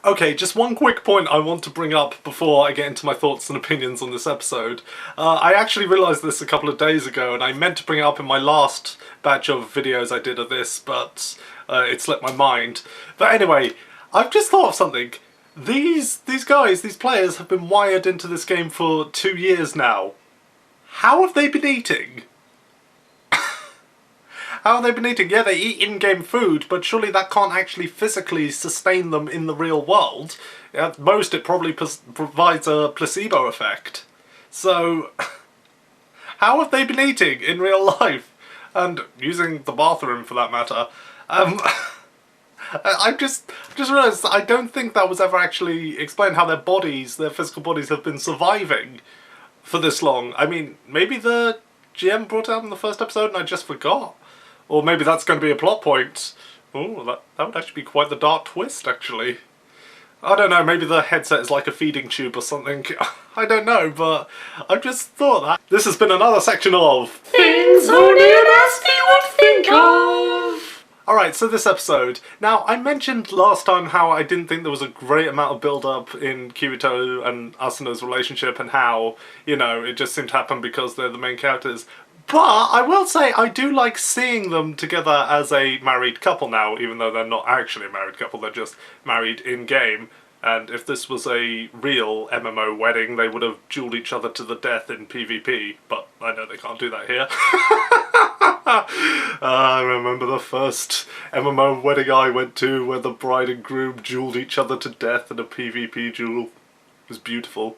Okay, just one quick point I want to bring up before I get into my thoughts and opinions on this episode. I actually realised this a couple of days ago, and I meant to bring it up in my last batch of videos I did of this, but it slipped my mind. But anyway, I've just thought of something. These guys, these players, have been wired into this game for 2 years now. How have they been eating? How have they been eating? Yeah, they eat in-game food, but surely that can't actually physically sustain them in the real world. At most, it probably provides a placebo effect. So, how have they been eating in real life? And using the bathroom, for that matter. I just realised I don't think that was ever actually explained, how their bodies, their physical bodies, have been surviving for this long. I mean, maybe the GM brought it up in the first episode and I just forgot. Or maybe that's going to be a plot point. Oh, that would actually be quite the dark twist, actually. I don't know, maybe the headset is like a feeding tube or something. I don't know, but I've just thought that. This has been another section of Things Only a Nasty Would Think Of! Alright, so this episode. Now, I mentioned last time how I didn't think there was a great amount of build-up in Kirito and Asuna's relationship and how, you know, it just seemed to happen because they're the main characters. But I will say I do like seeing them together as a married couple now, even though they're not actually a married couple, they're just married in-game. And if this was a real MMO wedding, they would have duelled each other to the death in PvP, but I know they can't do that here. I remember the first MMO wedding I went to where the bride and groom duelled each other to death in a PvP duel. It was beautiful.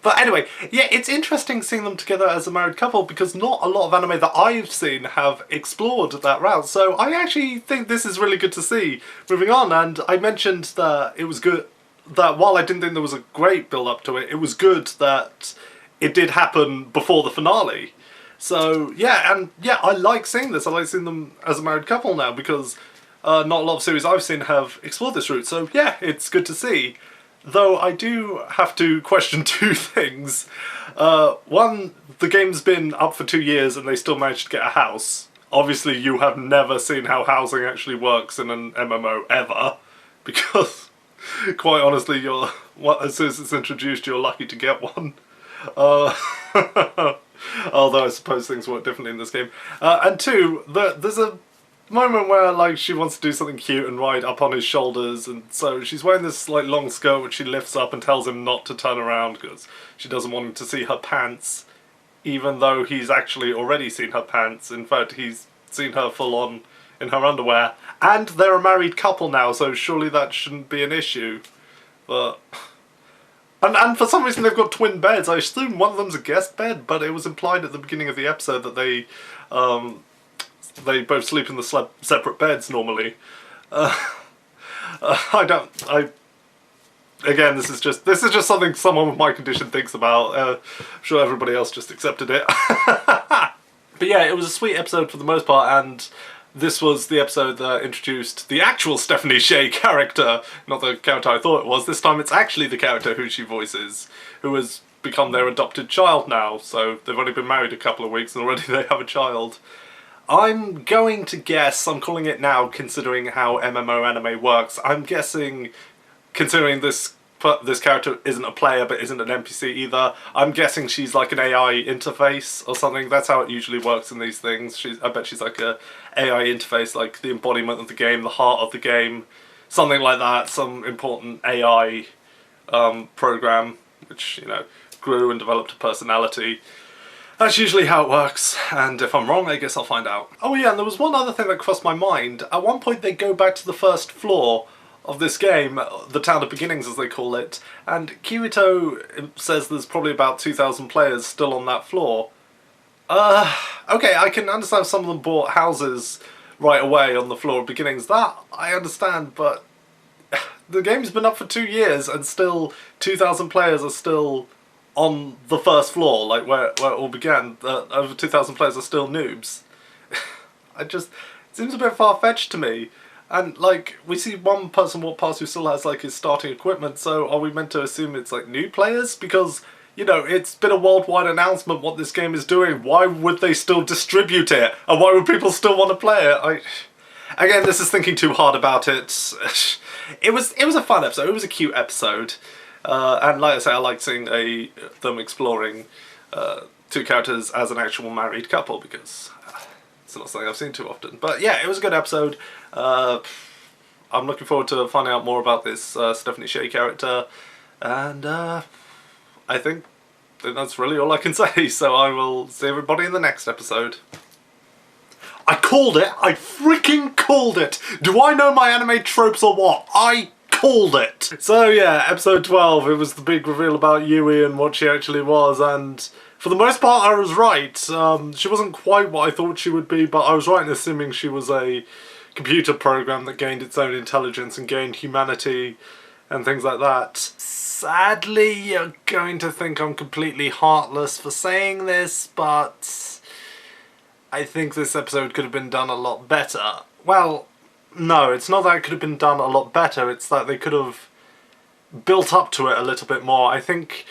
But anyway, yeah, it's interesting seeing them together as a married couple because not a lot of anime that I've seen have explored that route, so I actually think this is really good to see. Moving on, and I mentioned that it was good, that while I didn't think there was a great build-up to it, it was good that it did happen before the finale. So, yeah, and yeah, I like seeing this. I like seeing them as a married couple now because not a lot of series I've seen have explored this route, so yeah, it's good to see. Though I do have to question two things. One, the game's been up for 2 years and they still managed to get a house. Obviously you have never seen how housing actually works in an MMO ever, because quite honestly as soon as it's introduced you're lucky to get one. Although I suppose things work differently in this game. And two, there's a moment where like she wants to do something cute and ride up on his shoulders, and so she's wearing this like long skirt which she lifts up and tells him not to turn around because she doesn't want him to see her pants, even though he's actually already seen her pants. In fact, he's seen her full on in her underwear, and they're a married couple now, so surely that shouldn't be an issue. But and for some reason they've got twin beds. I assume one of them's a guest bed, but it was implied at the beginning of the episode that they both sleep in the separate beds normally. Again, this is just something someone with my condition thinks about. I'm sure everybody else just accepted it. But yeah, it was a sweet episode for the most part, and this was the episode that introduced the actual Stephanie Sheh character, not the character I thought it was. This time it's actually the character who she voices, who has become their adopted child now, so they've only been married a couple of weeks and already they have a child. I'm going to guess, I'm calling it now considering how MMO anime works, I'm guessing, considering this character isn't a player but isn't an NPC either, I'm guessing she's like an AI interface or something. That's how it usually works in these things. I bet she's like a AI interface, like the embodiment of the game, the heart of the game, something like that, some important AI program which, you know, grew and developed a personality. That's usually how it works, and if I'm wrong, I guess I'll find out. Oh yeah, and there was one other thing that crossed my mind. At one point they go back to the first floor of this game, the Town of Beginnings as they call it, and Kirito says there's probably about 2,000 players still on that floor. Okay, I can understand some of them bought houses right away on the floor of Beginnings. That I understand, but the game's been up for 2 years and still 2,000 players are still on the first floor, like where it all began. Over 2,000 players are still noobs. It seems a bit far-fetched to me. And like, we see one person walk past who still has like his starting equipment, so are we meant to assume it's like new players? Because, you know, it's been a worldwide announcement what this game is doing. Why would they still distribute it? And why would people still want to play it? Again, this is thinking too hard about it. It was a fun episode. It was a cute episode, and like I say, I like seeing them exploring two characters as an actual married couple because it's not something I've seen too often. But yeah, it was a good episode. I'm looking forward to finding out more about this Stephanie Shea character, and I think that's really all I can say. So I will see everybody in the next episode. I called it! I freaking called it! Do I know my anime tropes or what? I called it! So yeah, episode 12, it was the big reveal about Yui and what she actually was, and for the most part I was right. She wasn't quite what I thought she would be, but I was right in assuming she was a computer program that gained its own intelligence and gained humanity and things like that. Sadly, you're going to think I'm completely heartless for saying this, but I think this episode could have been done a lot better. Well, no, it's not that it could have been done a lot better, it's that they could have built up to it a little bit more. I think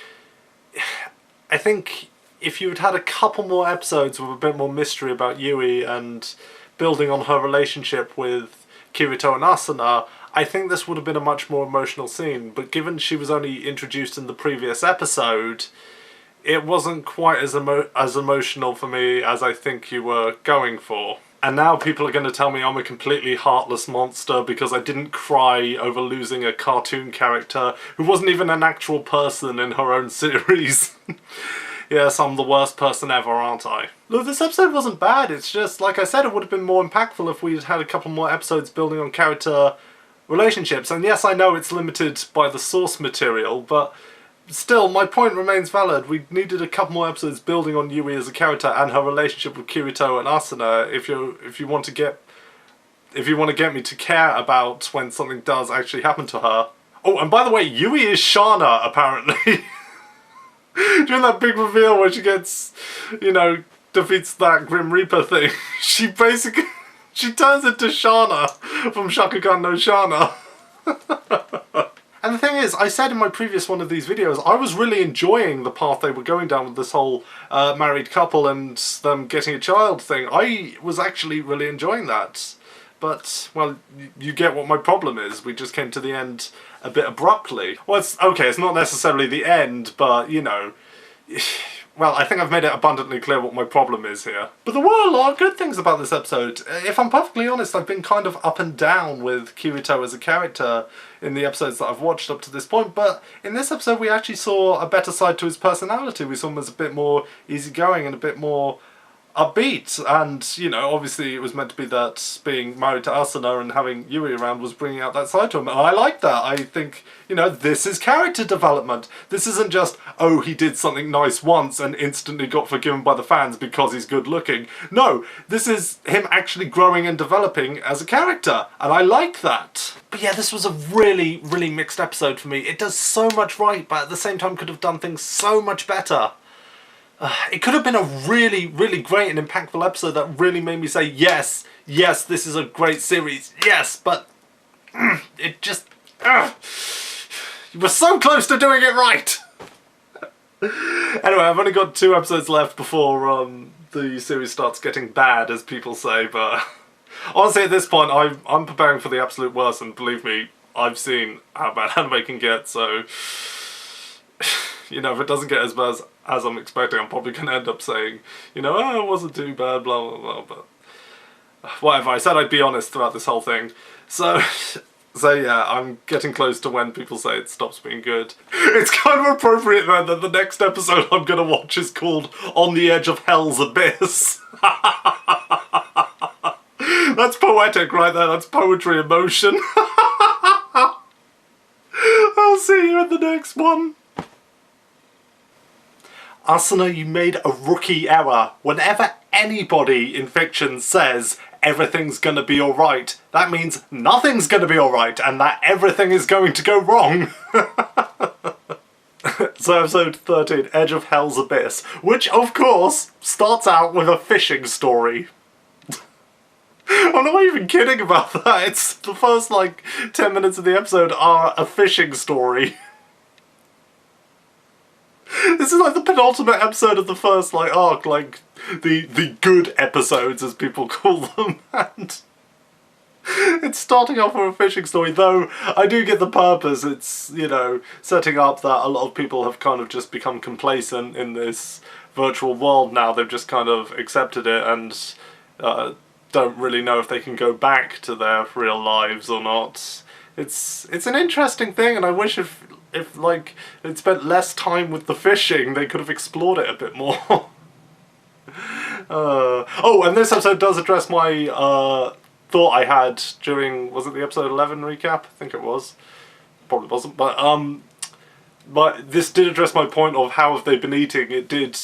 if you had had a couple more episodes with a bit more mystery about Yui and building on her relationship with Kirito and Asuna, I think this would have been a much more emotional scene. But given she was only introduced in the previous episode, it wasn't quite as emotional for me as I think you were going for. And now people are going to tell me I'm a completely heartless monster because I didn't cry over losing a cartoon character who wasn't even an actual person in her own series. Yes, I'm the worst person ever, aren't I? Look, this episode wasn't bad, it's just, like I said, it would have been more impactful if we'd had a couple more episodes building on character relationships. And yes, I know it's limited by the source material, but still, my point remains valid. We needed a couple more episodes building on Yui as a character and her relationship with Kirito and Asuna if you want to get me to care about when something does actually happen to her. Oh, and by the way, Yui is Shana, apparently. During that big reveal where she gets, defeats that Grim Reaper thing, she turns into Shana from Shakugan no Shana. And the thing is, I said in my previous one of these videos, I was really enjoying the path they were going down with this whole married couple and them getting a child thing. I was actually really enjoying that. But, well, you get what my problem is. We just came to the end a bit abruptly. Well, it's not necessarily the end, but, well, I think I've made it abundantly clear what my problem is here. But there were a lot of good things about this episode. If I'm perfectly honest, I've been kind of up and down with Kirito as a character in the episodes that I've watched up to this point, but in this episode we actually saw a better side to his personality. We saw him as a bit more easygoing and a bit more upbeat, and obviously it was meant to be that being married to Asuna and having Yui around was bringing out that side to him, and I like that. I think, this is character development. This isn't just, oh, he did something nice once and instantly got forgiven by the fans because he's good looking. No, this is him actually growing and developing as a character, and I like that. But yeah, this was a really, really mixed episode for me. It does so much right, but at the same time could have done things so much better. It could have been a really, really great and impactful episode that really made me say, yes, this is a great series, yes, but it just... you were so close to doing it right! Anyway, I've only got 2 episodes left before the series starts getting bad, as people say, but honestly at this point I'm preparing for the absolute worst, and believe me, I've seen how bad anime can get, so... if it doesn't get as bad as I'm expecting, I'm probably going to end up saying, it wasn't too bad, blah, blah, blah, but whatever. I said I'd be honest throughout this whole thing. So yeah, I'm getting close to when people say it stops being good. It's kind of appropriate then that the next episode I'm going to watch is called On the Edge of Hell's Abyss. That's poetic right there, that's poetry in motion. I'll see you in the next one. Asuna, you made a rookie error. Whenever anybody in fiction says everything's gonna be alright, that means nothing's gonna be alright and that everything is going to go wrong. So episode 13, Edge of Hell's Abyss, which of course starts out with a fishing story. I'm not even kidding about that. It's the first 10 minutes of the episode are a fishing story. This is the penultimate episode of the first arc, the good episodes as people call them, and It's starting off with a fishing story, though I do get the purpose. It's, you know, setting up that a lot of people have kind of just become complacent in this virtual world now. They've just kind of accepted it and don't really know if they can go back to their real lives or not. It's an interesting thing, and I wish if like they'd spent less time with the fishing, they could have explored it a bit more. Oh, and this episode does address my thought I had during, was it the episode 11 recap? I think it was. Probably wasn't, but this did address my point of how have they been eating. It did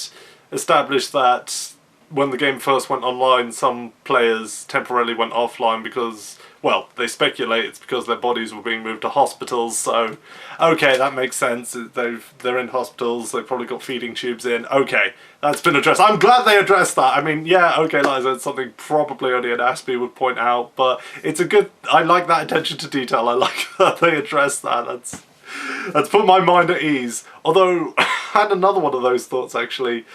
establish that when the game first went online, some players temporarily went offline because, well, they speculate it's because their bodies were being moved to hospitals, so, okay, that makes sense. They're in hospitals, they've probably got feeding tubes in. Okay, that's been addressed. I'm glad they addressed that. I mean, yeah, okay, like I said, something probably only an Aspie would point out, but it's a good, I like that attention to detail. I like that they addressed that. That's put my mind at ease. Although, I had another one of those thoughts, actually.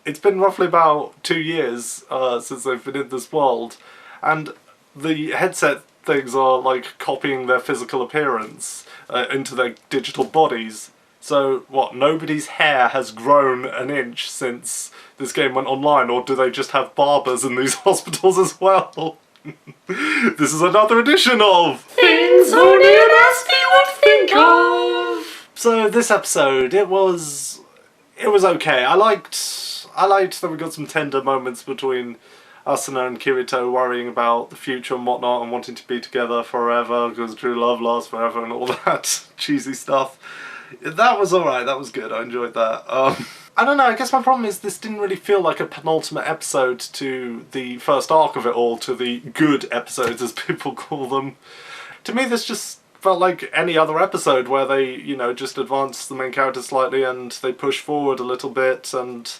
It's been roughly about 2 years since they've been in this world, and the headset things are like copying their physical appearance into their digital bodies. So what, nobody's hair has grown an inch since this game went online, or do they just have barbers in these hospitals as well? This is another edition of Things only an Aspie would think of. So this episode, it was okay. I liked that we got some tender moments between Asuna and Kirito worrying about the future and whatnot and wanting to be together forever because true love lasts forever and all that cheesy stuff. That was alright, that was good, I enjoyed that. I don't know, I guess my problem is this didn't really feel like a penultimate episode to the first arc of it all, to the good episodes as people call them. To me this just felt like any other episode where they, you know, just advance the main character slightly and they push forward a little bit and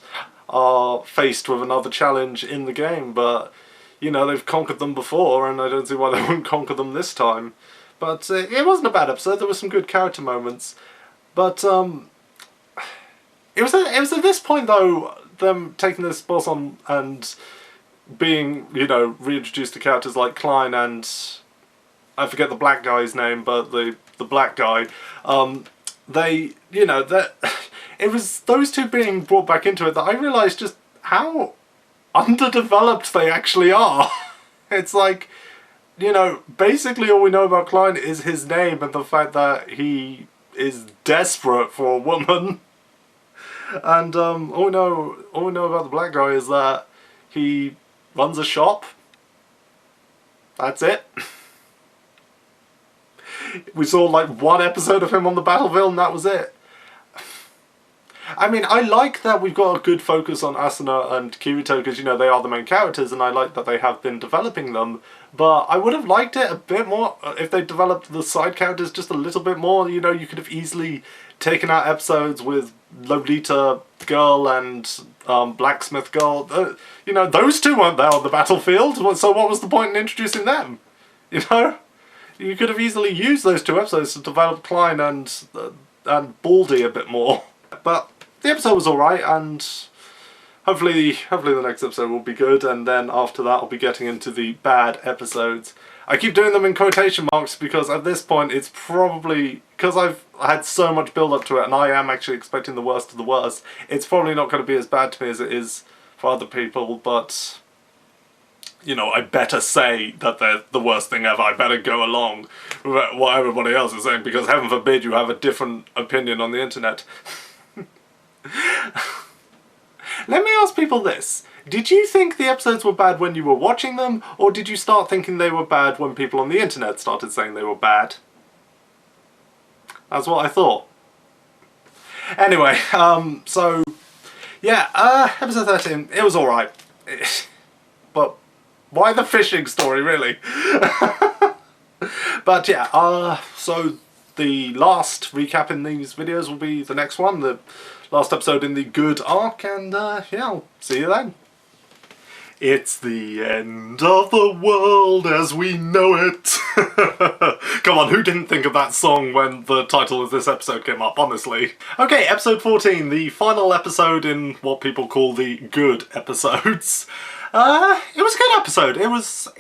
are faced with another challenge in the game, but, you know, they've conquered them before and I don't see why they wouldn't conquer them this time. But it wasn't a bad episode, there were some good character moments. But it was at this point though, them taking this boss on and being, you know, reintroduced to characters like Klein and I forget the black guy's name, but the black guy, they, you know, that it was those two being brought back into it that I realised just how underdeveloped they actually are. It's like, you know, basically all we know about Klein is his name and the fact that he is desperate for a woman. And all we know about the black guy is that he runs a shop. That's it. We saw like one episode of him on the battlefield and that was it. I mean, I like that we've got a good focus on Asuna and Kirito because, you know, they are the main characters and I like that they have been developing them, but I would have liked it a bit more if they developed the side characters just a little bit more. You know, you could have easily taken out episodes with Lolita Girl and Blacksmith Girl. You know, those two weren't there on the battlefield, so what was the point in introducing them? You know? You could have easily used those two episodes to develop Klein and Baldy a bit more. But the episode was alright, and hopefully the next episode will be good, and then after that I'll be getting into the bad episodes. I keep doing them in quotation marks because at this point it's probably, because I've had so much build up to it and I am actually expecting the worst of the worst, it's probably not going to be as bad to me as it is for other people, but, you know, I better say that they're the worst thing ever. I better go along with what everybody else is saying because heaven forbid you have a different opinion on the internet. Let me ask people this. Did you think the episodes were bad when you were watching them, or did you start thinking they were bad when people on the internet started saying they were bad? That's what I thought. Anyway, so, yeah, episode 13, it was alright. But why the fishing story, really? But yeah, so the last recap in these videos will be the next one, the last episode in the good arc, and yeah, I'll see you then. It's the end of the world as we know it. Come on, who didn't think of that song when the title of this episode came up, honestly? Okay, episode 14, the final episode in what people call the good episodes. It was a good episode. It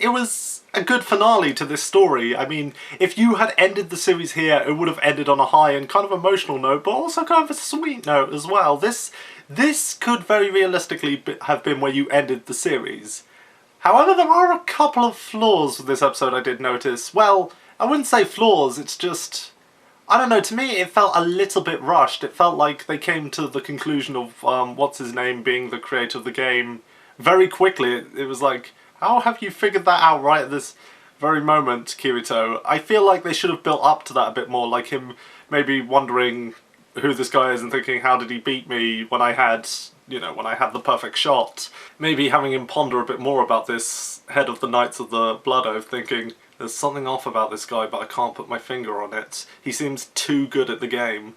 was a good finale to this story. I mean, if you had ended the series here, it would have ended on a high and kind of emotional note, but also kind of a sweet note as well. This could very realistically have been where you ended the series. However, there are a couple of flaws with this episode I did notice. Well, I wouldn't say flaws, it's just... I don't know, to me it felt a little bit rushed. It felt like they came to the conclusion of what's-his-name being the creator of the game very quickly. It was like, how have you figured that out right at this very moment, Kirito? I feel like they should have built up to that a bit more, like him maybe wondering who this guy is and thinking, how did he beat me when I had, you know, when I had the perfect shot. Maybe having him ponder a bit more about this head of the Knights of the Blood Oath, thinking, there's something off about this guy, but I can't put my finger on it. He seems too good at the game.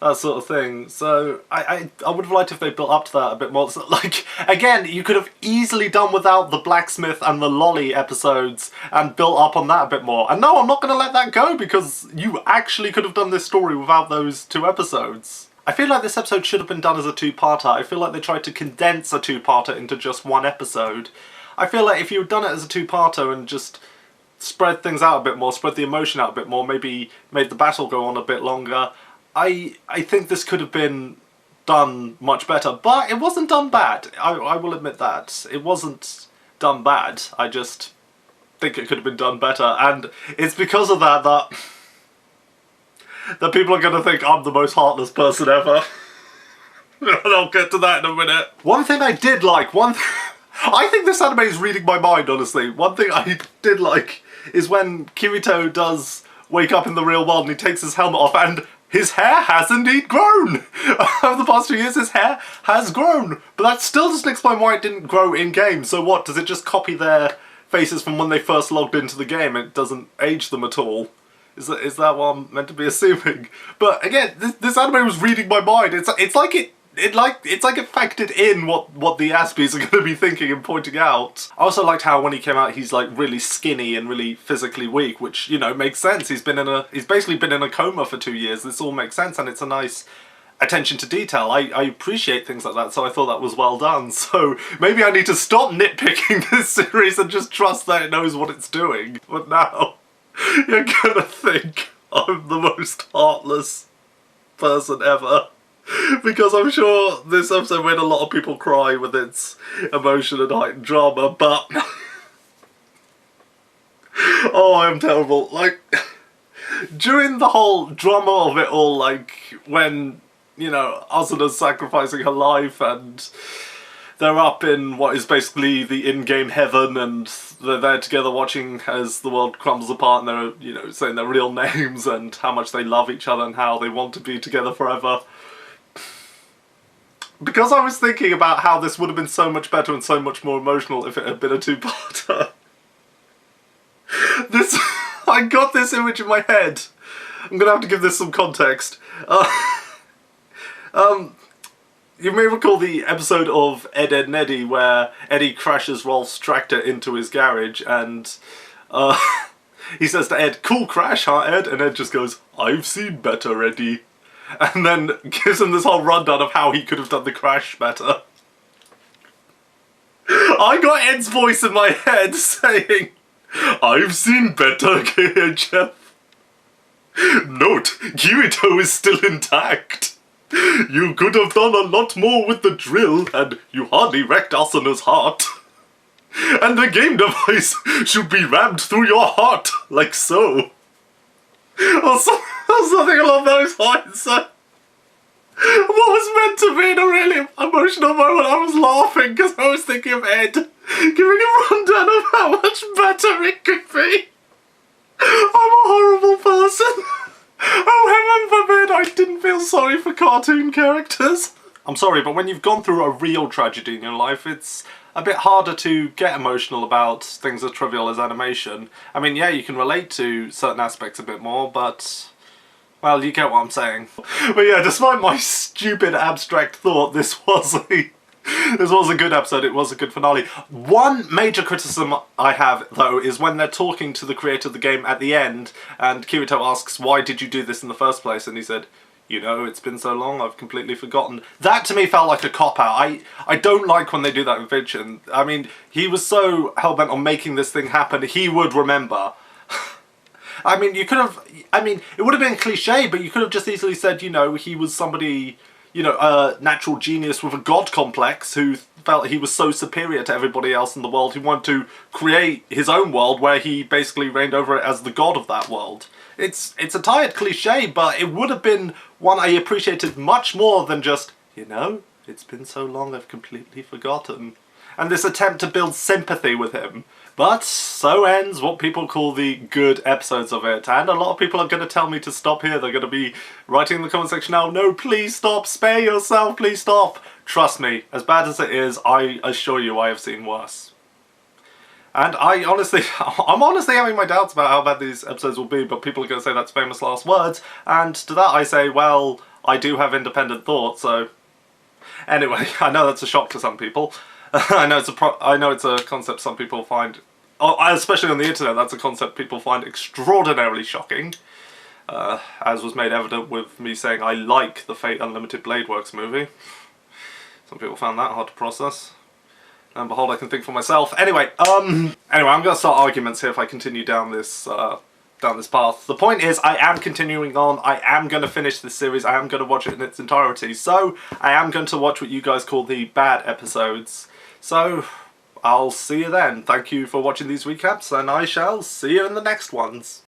That sort of thing. So I would have liked if they built up to that a bit more. So, like, again, you could have easily done without the blacksmith and the lolly episodes and built up on that a bit more. And no, I'm not going to let that go, because you actually could have done this story without those 2 episodes. I feel like this episode should have been done as a 2-parter. I feel like they tried to condense a 2-parter into just 1 episode. I feel like if you had done it as a 2-parter and just spread things out a bit more, spread the emotion out a bit more, maybe made the battle go on a bit longer, I think this could have been done much better. But it wasn't done bad. I will admit that. It wasn't done bad. I just think it could have been done better. And it's because of that that people are going to think I'm the most heartless person ever. And I'll get to that in a minute. One thing I did like, I think this anime is reading my mind, honestly. One thing I did like is when Kirito does wake up in the real world and he takes his helmet off and his hair has indeed grown! Over the past few years his hair has grown! But that still doesn't explain why it didn't grow in-game. So what, does it just copy their faces from when they first logged into the game? It doesn't age them at all. Is that what I'm meant to be assuming? But again, this anime was reading my mind. It's like it factored in what the Aspies are going to be thinking and pointing out. I also liked how when he came out he's like really skinny and really physically weak, which, you know, makes sense. He's basically been in a coma for 2 years. This all makes sense, and it's a nice attention to detail. I appreciate things like that, so I thought that was well done. So maybe I need to stop nitpicking this series and just trust that it knows what it's doing. But now you're gonna think I'm the most heartless person ever. Because I'm sure this episode made a lot of people cry with its emotion and heightened drama, but... oh, I am terrible. Like, during the whole drama of it all, like, when, you know, Asuna's sacrificing her life and they're up in what is basically the in-game heaven and they're there together watching as the world crumbles apart, and they're, you know, saying their real names and how much they love each other and how they want to be together forever. Because I was thinking about how this would have been so much better and so much more emotional if it had been a 2-parter. I got this image in my head. I'm gonna have to give this some context. You may recall the episode of Ed, Edd n Eddy where Eddie crashes Rolf's tractor into his garage and he says to Ed, "Cool crash, huh, Ed?" And Ed just goes, "I've seen better, Eddie." And then gives him this whole rundown of how he could have done the crash better. I got Ed's voice in my head saying, "I've seen better, KHF. Note, Kirito is still intact. You could have done a lot more with the drill, and you hardly wrecked Asuna's heart. And the game device should be rammed through your heart, like so." Or something along those lines. What was meant to be in a really emotional moment, I was laughing because I was thinking of Ed giving a rundown of how much better it could be. I'm a horrible person. Oh, heaven forbid I didn't feel sorry for cartoon characters. I'm sorry, but when you've gone through a real tragedy in your life, it's a bit harder to get emotional about things as trivial as animation. I mean, yeah, you can relate to certain aspects a bit more, but... well, you get what I'm saying. But yeah, despite my stupid abstract thought, this was a good episode, it was a good finale. One major criticism I have, though, is when they're talking to the creator of the game at the end, and Kirito asks, "Why did you do this in the first place?" And he said, you know, it's been so long, I've completely forgotten. That to me felt like a cop-out. I don't like when they do that in fiction. I mean, he was so hell-bent on making this thing happen, he would remember. I mean, you could have... I mean, it would have been cliche, but you could have just easily said, you know, he was somebody, you know, a natural genius with a god complex who felt he was so superior to everybody else in the world, he wanted to create his own world where he basically reigned over it as the god of that world. It's a tired cliche, but it would have been one I appreciated much more than just, you know, it's been so long I've completely forgotten. And this attempt to build sympathy with him. But so ends what people call the good episodes of it. And a lot of people are going to tell me to stop here. They're going to be writing in the comment section now, no, please stop, spare yourself, please stop. Trust me, as bad as it is, I assure you I have seen worse. And I'm honestly having my doubts about how bad these episodes will be, but people are going to say that's famous last words, and to that I say, well, I do have independent thoughts, so... Anyway, I know that's a shock to some people. I know it's a concept some people find, especially on the internet, that's a concept people find extraordinarily shocking. As was made evident with me saying I like the Fate Unlimited Blade Works movie. Some people found that hard to process. And behold, I can think for myself. Anyway, I'm going to start arguments here if I continue down this path. The point is, I am continuing on. I am going to finish this series. I am going to watch it in its entirety. So, I am going to watch what you guys call the bad episodes. So, I'll see you then. Thank you for watching these recaps, and I shall see you in the next ones.